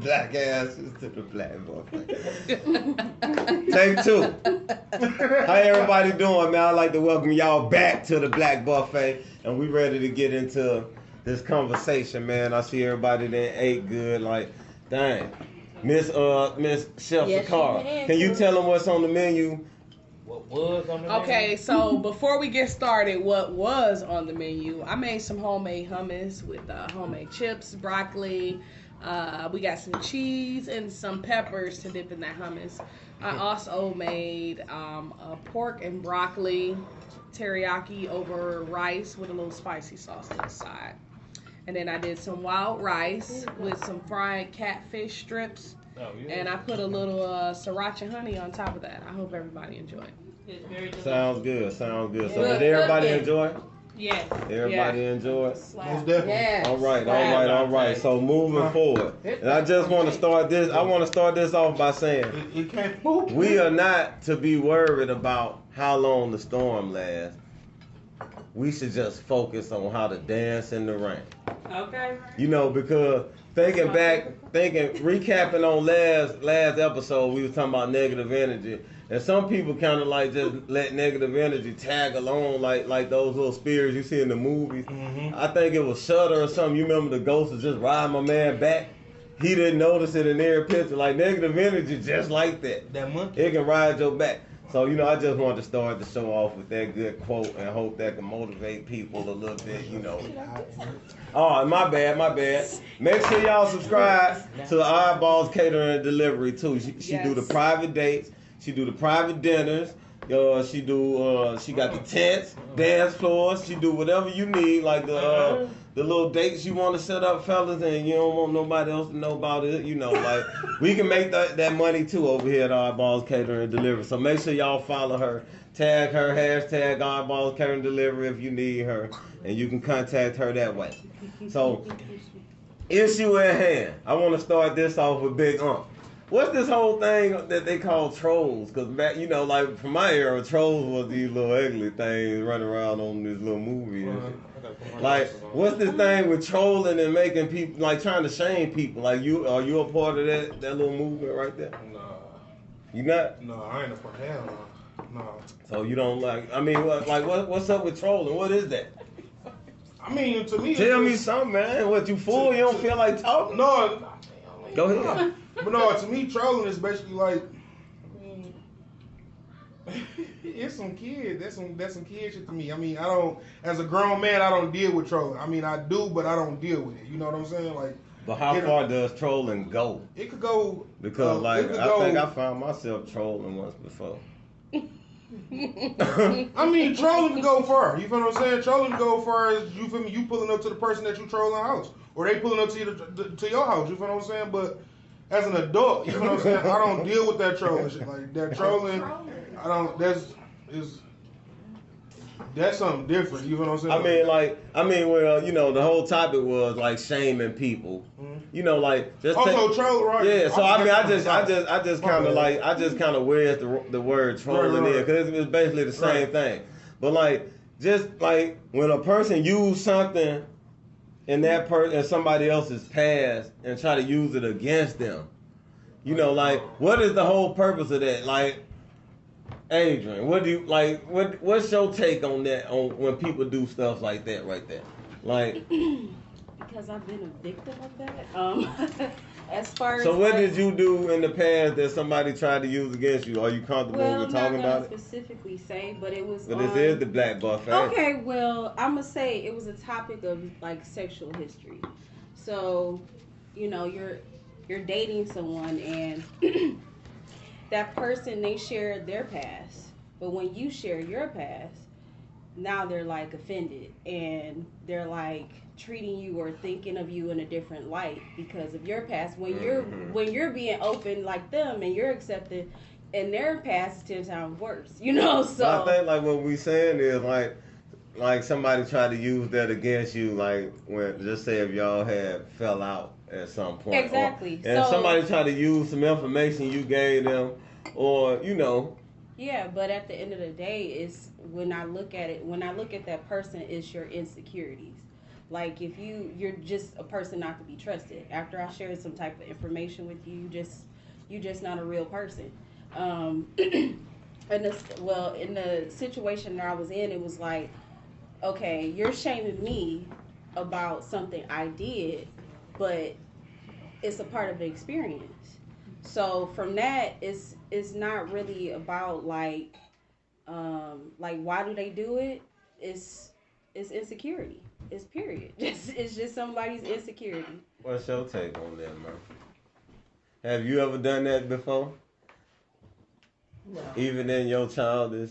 Black asses to the black buffet. Take two. How everybody doing, man? I'd like to welcome y'all back to the Black Buffet, and we ready to get into this conversation, man. I see everybody that ate good. Like, dang, Miss Chef Sakara, can you tell them what's on the menu? What was on the menu? Okay, so before we get started, what was on the menu? I made some homemade hummus with homemade chips, broccoli. We got some cheese and some peppers to dip in that hummus. I also made a pork and broccoli teriyaki over rice with a little spicy sauce to the side. And then I did some wild rice with some fried catfish strips. Oh, yeah. And I put a little sriracha honey on top of that. I hope everybody enjoyed. It's very delicious. Sounds good. Sounds good. So Good. did everybody enjoy? Yes. Everybody enjoy? Most definitely. Yes. All right. So moving forward, and I just want to start this. I want to start this off by saying It can't move. we are not to be worried about how long the storm lasts. We should just focus on how to dance in the rain. Okay. You know, because recapping on last episode, we was talking about negative energy. And some people kind of like just let negative energy tag along like those little spirits you see in the movies. Mm-hmm. I think it was Shudder or something. You remember the ghost was just riding my man back? He didn't notice it in their picture. Like negative energy just like that. That monkey. It can ride your back. So, you know, I just wanted to start the show off with that good quote and hope that can motivate people a little bit, you know. Oh, my bad. Make sure y'all subscribe to Eyeballs Catering and Delivery, too. She do the private dates. She do the private dinners. She got the tents, dance floors. She do whatever you need, like the little dates you want to set up, fellas, and you don't want nobody else to know about it. You know, like we can make that money too over here at Eyeballs Catering and Delivery. So make sure y'all follow her, tag her, hashtag Eyeballs Catering and Delivery if you need her, and you can contact her that way. So, issue at hand. I want to start this off with Big What's this whole thing that they call trolls? Because back, you know, like from my era, trolls was these little ugly things running around on this little movie. And shit. Like, what's this thing with trolling and making people, like trying to shame people? Like, are you a part of that little movement right there? Nah. You not? No, I ain't a part. Hell no. No. So you don't like? I mean, what's up with trolling? What is that? I mean, to me, Tell me something, man. What, you fool? You don't feel like talking? No. Go ahead. But no, to me, trolling is basically like it's some kid. That's some kid shit to me. I mean, I don't. As a grown man, I don't deal with trolling. I mean, I do, but I don't deal with it. You know what I'm saying? Like. But how far does trolling go? It could go because I think I found myself trolling once before. I mean, trolling can go far. You feel what I'm saying? Trolling can go far as you feel me. You pulling up to the person that you trolling the house, or they pulling up to your house. You feel what I'm saying? But as an adult, you know what I'm saying? I don't deal with that trolling shit. Like that trolling, I don't. That's something different. You know what I'm saying? Well, you know, the whole topic was like shaming people. Mm-hmm. You know, like just troll, right? Yeah. So I just kind of wears the word trolling in because it's basically the same thing. But like, just like when a person use something in somebody else's past and try to use it against them, you know, like what is the whole purpose of that? Like, Adrian, what do you like? What's your take on that? On when people do stuff like that, right there, like. Because I've been a victim of that. As far as so, what did you do in the past that somebody tried to use against you? Are you comfortable with talking about it? Specifically say, but it was. But this is the Black Buffet. Okay, well, I'm gonna say it was a topic of like sexual history. So, you know, you're dating someone and that person, they share their past, but when you share your past, now they're like offended and they're like treating you or thinking of you in a different light because of your past. When you're being open like them and you're accepted, and their past is 10 times worse, you know. So I think like what we saying is like somebody tried to use that against you, like when just say if y'all had fell out at some point, exactly, and somebody tried to use some information you gave them, or you know. Yeah, but at the end of the day, it's when I look at that person, it's your insecurities. Like if you're just a person not to be trusted. After I shared some type of information with you, you just not a real person. In the situation that I was in, it was like, okay, you're shaming me about something I did, but it's a part of the experience. So from that, it's not really about like why do they do it? It's insecurity. It's period. It's just somebody's insecurity. What's your take on that, man? Have you ever done that before? No. Even in your childish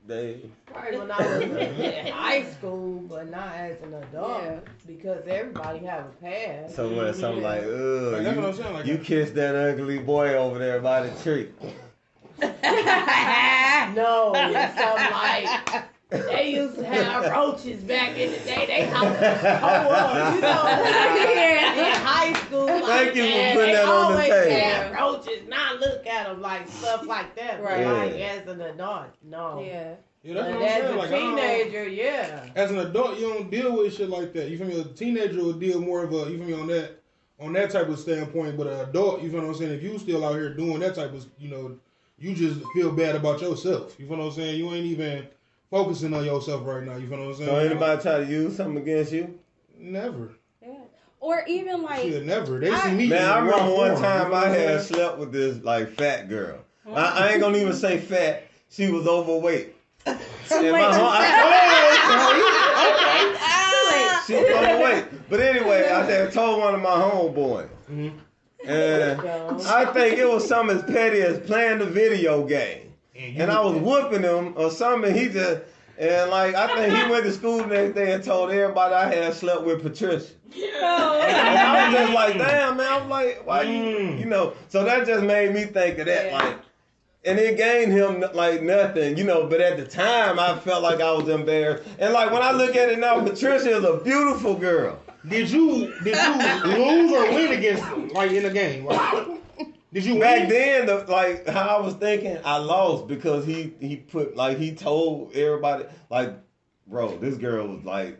days? Probably when I was in high school, but not as an adult. Yeah. Because everybody have a past. So what? Something like, Like, that's what I'm saying. Like, you kissed that ugly boy over there by the tree. No, it's something like they used to have roaches back in the day. They you know, in high school. Like Thank you for that, putting they that on the always table. have roaches. Not look at them like stuff like that. Right. But like Yeah. as an adult, no. Yeah. yeah, that's But what I'm as saying. a Like, I don't- teenager, yeah. as an adult, you don't deal with shit like that. You feel me? A teenager will deal more of a, you feel me, on that type of standpoint. But an adult, you feel what I'm saying? If you still out here doing that type of, you just feel bad about yourself. You feel what I'm saying? You ain't even focusing on yourself right now. You feel what I'm saying? So anybody try to use something against you? Never. Yeah. Or even like Shit, never. They see me. Man, in I raw remember one form, time you know I what I'm had saying? slept with this like fat girl. I ain't gonna even say fat. She was overweight. And she was overweight. But anyway, I had told one of my homeboys. Mhm. And I think it was something as petty as playing the video game. And I was whooping him or something. He just, and like, I think he went to school the next day and told everybody I had slept with Patricia. And I was just like, damn, man. I was like, why you know? So that just made me think of that, Yeah. like, and it gained him like nothing, but at the time I felt like I was embarrassed. And like when I look at it now, Patricia is a beautiful girl. Did you lose or win against them, like in the game? Like, did you Back win? then, like how I was thinking, I lost because he put like he told everybody like, bro, this girl was like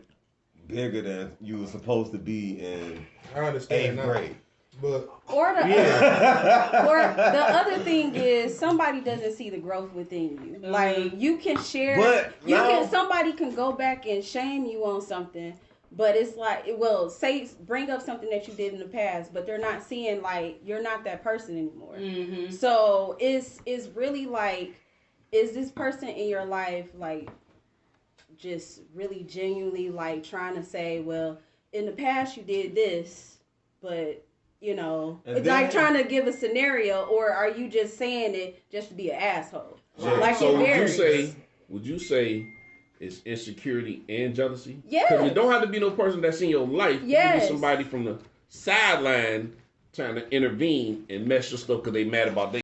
bigger than you were supposed to be in I understand 8th now. grade. But or the other thing is somebody doesn't see the growth within you. Like you can share, But now- somebody can go back and shame you on something, but it's like bring up something that you did in the past, but they're not seeing like you're not that person anymore. Mm-hmm. So it's really like, is this person in your life like just really genuinely like trying to say, well, in the past you did this, but And it's then- like trying to give a scenario, or are you just saying it just to be an asshole? Like So it varies. would you say it's insecurity and jealousy? Yes. Because it don't have to be no person that's in your life. It Yes. could be somebody from the sideline trying to intervene and mess your stuff because they mad about their